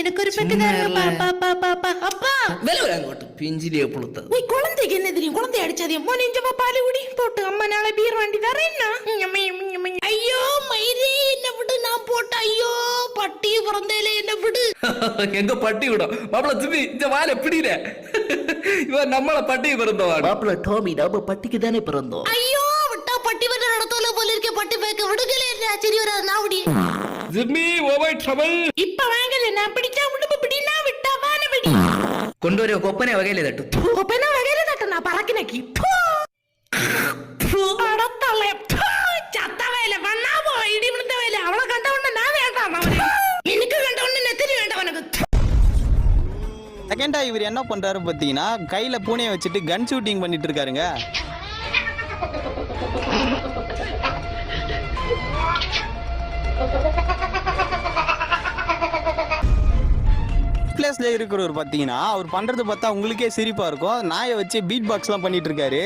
எனக்கு ஒரு பெட்டு தாருங்க அப்பா അങ്ങോട്ട് പിഞ്ചിലിയെ പുളുത്തത് குழந்தைக்கு என்ன தெரியும்? குழந்தை அடிச்சாதே நெஞ்சமா பாலு குடி போட்டு அம்மா நாளை பீர் வாண்டி தரேன். ஐயோ மயிரே என்ன விடு, நான் போட்ட ஐயோ பட்டி பிறந்தேல என்ன விடு. எங்க பட்டி விடும் மாப்பிள சிவி இந்த வாழ எப்படில இவன் நம்மள பட்டி பிறந்தவான் மாப்பிள டோமி நம்ம பட்டிக்கு தானே பிறந்தோம். ஐயோ விட்டா பட்டி வர நடத்தல போல இருக்க, பட்டி பேக்க விடுகல என்ன சரி வராது நாவுடி ஜிம்மி ஓவர் ட்ரபிள் இப்ப வாங்கல நான் பிடிச்சா விடுப்பு பிடினா விட்டா வான பிடி കൊണ്ടുവരോ കൊപ്പനെ വകയിലെ തട്ടു കൊപ്പനെ വകയിലെ തട്ടു நான் பறக்கினக்கி അടത്തള്ളേ ചത്തവേല വണ്ണാവോ ഇടി വിടുന്നവേല അവളെ കണ്ടവണ്ണ ഞാൻ വേണ്ടാം അവനെ എനിക്ക് കണ്ടവണ്ണ നെത്തിരി വേണ്ട അവനക്ക്. செகண்டா இவர் என்ன பண்றாரு பாத்தீங்கன்னா கையில பூனையை வச்சுட்டு கன் ஷூட்டிங் பண்ணிட்டு இருக்காருங்க. பிளேஸ்ல இருக்கிறவர் பாத்தீங்கன்னா அவர் பண்றது பார்த்தா உங்களுக்கே சிரிப்பா இருக்கும். நாயை வச்சு பீட் பாக்ஸ் எல்லாம் பண்ணிட்டு இருக்காரு.